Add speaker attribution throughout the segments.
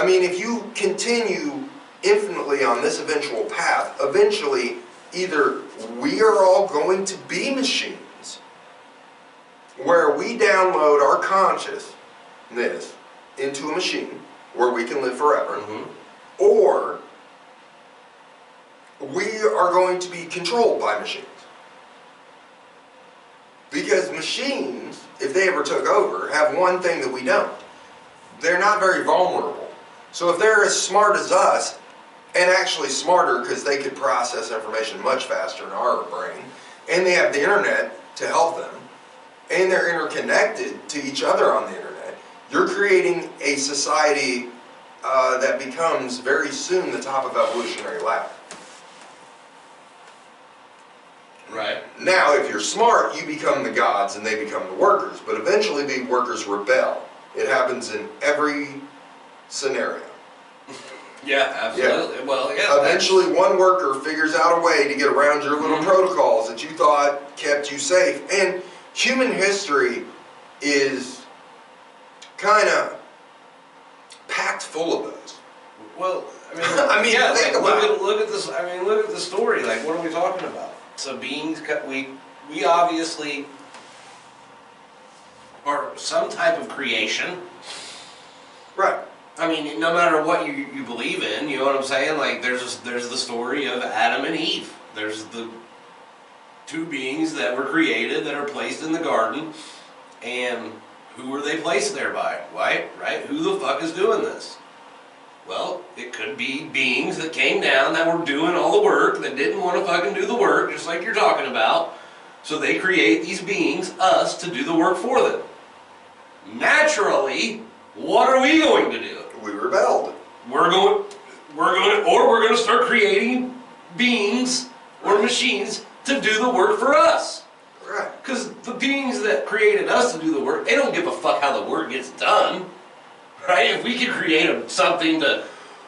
Speaker 1: mean, if you continue infinitely on this eventual path, eventually either we are all going to be machines where we download our consciousness into a machine where we can live forever, or we are going to be controlled by machines. Because machines, if they ever took over, have one thing that we don't. They're not very vulnerable. So if they're as smart as us, and actually smarter because they could process information much faster in our brain, and they have the internet to help them, and they're interconnected to each other on the internet, you're creating a society that becomes very soon the top of evolutionary ladder.
Speaker 2: Right.
Speaker 1: Now, if you're smart, you become the gods and they become the workers. But eventually the workers rebel. It happens in every scenario.
Speaker 2: Yeah, absolutely. Yeah. Well, yeah.
Speaker 1: Eventually one worker figures out a way to get around your little protocols that you thought kept you safe. And human history is kind of packed full of those.
Speaker 2: Well, I mean,
Speaker 1: I mean,
Speaker 2: yeah,
Speaker 1: think
Speaker 2: like,
Speaker 1: about
Speaker 2: look at this. I mean, look at the story. Like, what are we talking about? So beings, we obviously are some type of creation.
Speaker 1: Right.
Speaker 2: I mean, no matter what you believe in, you know what I'm saying? Like, there's the story of Adam and Eve. There's the two beings that were created that are placed in the garden, and who were they placed there by? Right? Who the fuck is doing this? Well, it could be beings that came down that were doing all the work, that didn't want to fucking do the work, just like you're talking about. So they create these beings, us, to do the work for them. Naturally, what are we going to do?
Speaker 1: We rebelled.
Speaker 2: We're going to start creating beings or machines to do the work for us.
Speaker 1: Right.
Speaker 2: Because the beings that created us to do the work, they don't give a fuck how the work gets done. Right? If we could create something to,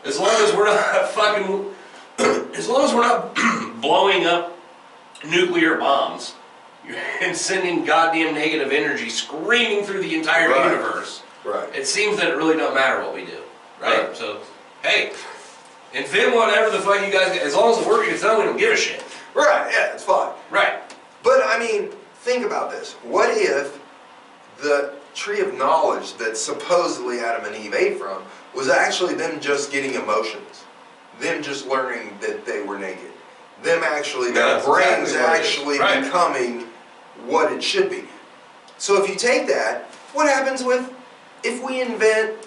Speaker 2: as long as we're not fucking, as long as we're not blowing up nuclear bombs and sending goddamn negative energy screaming through the entire universe, it seems that it really don't matter what we do. Right? So, hey, invent whatever the fuck you guys get. As long as the work gets done, we don't give a shit.
Speaker 1: Right, yeah, it's fine.
Speaker 2: Right.
Speaker 1: But, I mean, think about this. What if the tree of knowledge that supposedly Adam and Eve ate from was actually them just getting emotions? Them just learning that they were naked. Them actually, their brains actually becoming what it should be. So if you take that, what happens if we invent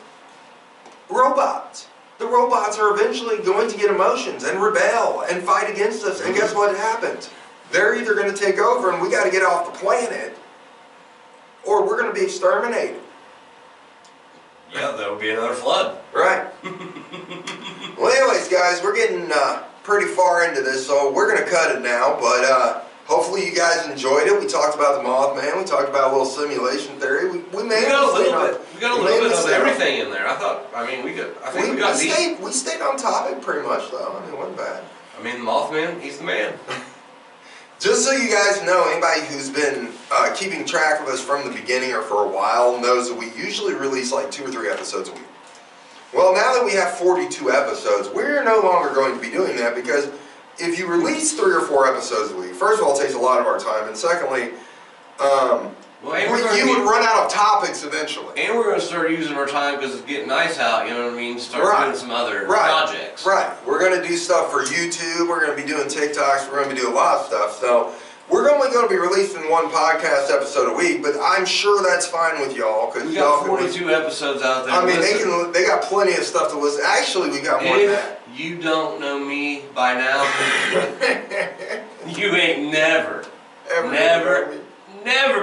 Speaker 1: robots? The robots are eventually going to get emotions and rebel and fight against us. And guess what happens? They're either going to take over and we got to get off the planet, or we're going to be exterminated.
Speaker 2: Yeah, that'll be another flood.
Speaker 1: Right. Well, anyways, guys, we're getting pretty far into this, so we're going to cut it now. But hopefully you guys enjoyed it. We talked about the Mothman. We talked about a little simulation theory. We got a little bit. We got a little bit of everything in there. I think we stayed on topic pretty much, though. I mean, it wasn't bad.
Speaker 2: I mean, the Mothman, he's the man.
Speaker 1: Just so you guys know, anybody who's been keeping track of us from the beginning or for a while knows that we usually release like 2 or 3 episodes a week. Well, now that we have 42 episodes, we're no longer going to be doing that, because if you release 3 or 4 episodes a week, first of all, it takes a lot of our time, and secondly, you would run out of topics eventually.
Speaker 2: And we're going to start using our time, because it's getting nice out, you know what I mean, start doing some other projects. Right.
Speaker 1: We're going to do stuff for YouTube, we're going to be doing TikToks, we're going to be doing a lot of stuff. So we're only going to be releasing 1 podcast episode a week, but I'm sure that's fine with y'all.
Speaker 2: We got 42 episodes out there.
Speaker 1: I mean, they got plenty of stuff to listen. Actually, we got more than that.
Speaker 2: You don't know me by now, you ain't never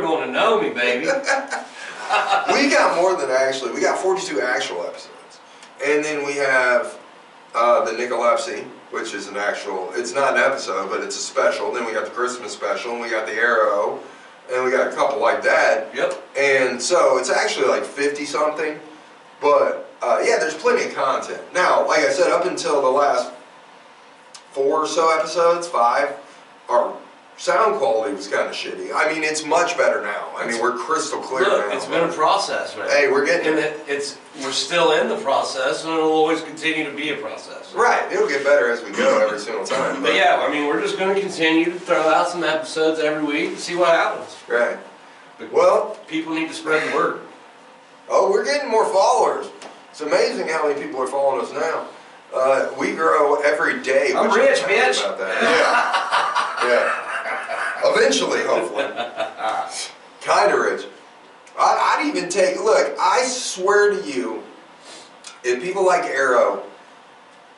Speaker 2: going to know me, baby.
Speaker 1: We got more than actually. We got 42 actual episodes. And then we have the Nicolepsy, which is an actual, it's not an episode, but it's a special. Then we got the Christmas special, and we got the Arrow, and we got a couple like that.
Speaker 2: Yep.
Speaker 1: And so it's actually like 50-something. But, yeah, there's plenty of content. Now, like I said, up until the last 4 or so episodes, 5, or sound quality was kind of shitty. I mean, it's much better now. I mean, we're crystal clear
Speaker 2: Look,
Speaker 1: now.
Speaker 2: it's been a process, man.
Speaker 1: Hey, we're getting
Speaker 2: we're still in the process, and it'll always continue to be a process.
Speaker 1: Right, it'll get better as we go every single time.
Speaker 2: But yeah, I mean, we're just going to continue to throw out some episodes every week and see what happens.
Speaker 1: Right.
Speaker 2: But
Speaker 1: Well,
Speaker 2: people need to spread the word.
Speaker 1: oh, we're getting more followers. It's amazing how many people are following us now. We grow every day.
Speaker 2: I'm
Speaker 1: which
Speaker 2: rich,
Speaker 1: happy
Speaker 2: bitch.
Speaker 1: About that. Yeah. Yeah. Eventually, hopefully. Kind of rich. I'd even take, look, I swear to you, if people like Arrow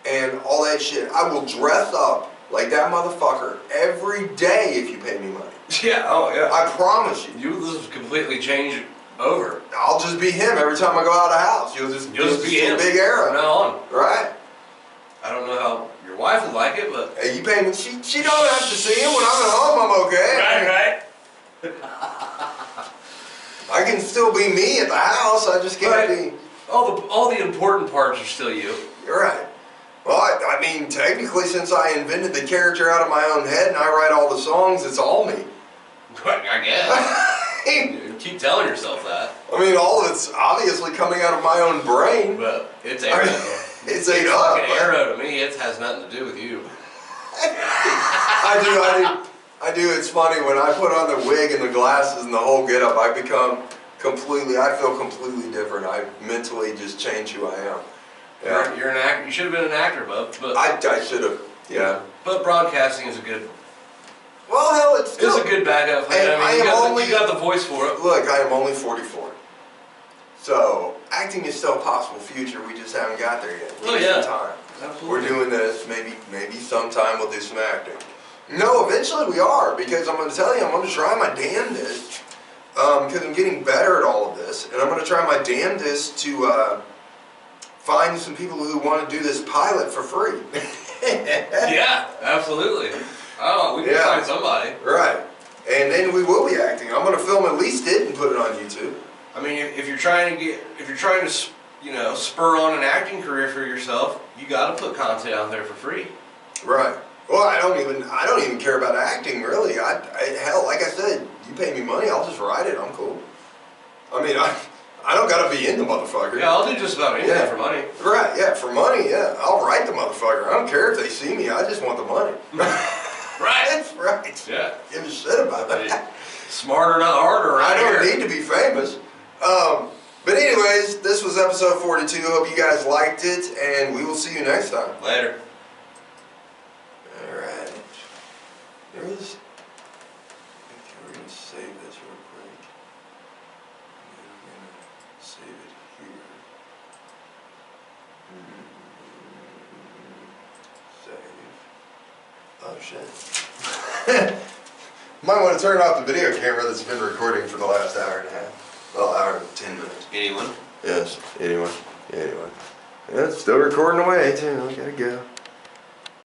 Speaker 1: and all that shit, I will dress up like that motherfucker every day if you pay me money.
Speaker 2: Yeah, oh yeah.
Speaker 1: I promise you.
Speaker 2: You will just completely change over.
Speaker 1: I'll just be him every time I go out of the house. You'll just
Speaker 2: be him.
Speaker 1: Big Arrow.
Speaker 2: From now on.
Speaker 1: Right.
Speaker 2: I don't know how your wife would like it, but...
Speaker 1: Hey, you pay me, she don't have to see him. When I'm at home, I'm okay.
Speaker 2: Right.
Speaker 1: I can still be me at the house. I just can't be.
Speaker 2: All the important parts are still you.
Speaker 1: You're right. Well, I mean, technically, since I invented the character out of my own head and I write all the songs, it's all me.
Speaker 2: I guess. You keep telling yourself that.
Speaker 1: I mean, all of it's obviously coming out of my own brain.
Speaker 2: But it's Arrow.
Speaker 1: It's ate up.
Speaker 2: Fucking Arrow to me, it has nothing to do with you.
Speaker 1: I do. It's funny, when I put on the wig and the glasses and the whole getup, I feel completely different. I mentally just change who I am. Yeah.
Speaker 2: You're an actor. You should have been an actor, Bub. But
Speaker 1: I should have, yeah.
Speaker 2: But broadcasting is a good...
Speaker 1: Well, hell, it's still...
Speaker 2: It's a good backup. I mean, you got the voice for it.
Speaker 1: Look, I am only 44. So, acting is still a possible future. We just haven't got there yet.
Speaker 2: Oh, yeah.
Speaker 1: Some time.
Speaker 2: Absolutely.
Speaker 1: We're doing this. Maybe sometime we'll do some acting. No, eventually we are, because I'm going to tell you, I'm going to try my damnedest, because I'm getting better at all of this, and I'm going to try my damnedest to find some people who want to do this pilot for free.
Speaker 2: Yeah, absolutely. Oh, we can find somebody.
Speaker 1: Right. And then we will be acting. I'm going to film at least it and put it on YouTube.
Speaker 2: I mean, if you're trying to, you know, spur on an acting career for yourself, you got to put content out there for free.
Speaker 1: Right. Well, I don't even care about acting, really. Hell, like I said, you pay me money, I'll just write it. I'm cool. I mean, I don't got to be in the motherfucker.
Speaker 2: Yeah, I'll do just about anything for money.
Speaker 1: Right, yeah, for money, yeah. I'll write the motherfucker. I don't care if they see me, I just want the money.
Speaker 2: Right.
Speaker 1: That's right.
Speaker 2: Yeah.
Speaker 1: Give a shit about that.
Speaker 2: Smarter, not harder, right?
Speaker 1: I don't need to be famous. But anyways, this was episode 42. Hope you guys liked it, and we will see you next time.
Speaker 2: Later.
Speaker 1: Alright. We're going to save this real quick. I'm going to save it here. Save. Oh shit. Might want to turn off the video camera that's been recording for the last hour and a half. Well, hour and 10 minutes.
Speaker 2: Anyone?
Speaker 1: Yes, anyone. Yeah, it's still recording away too. I gotta go.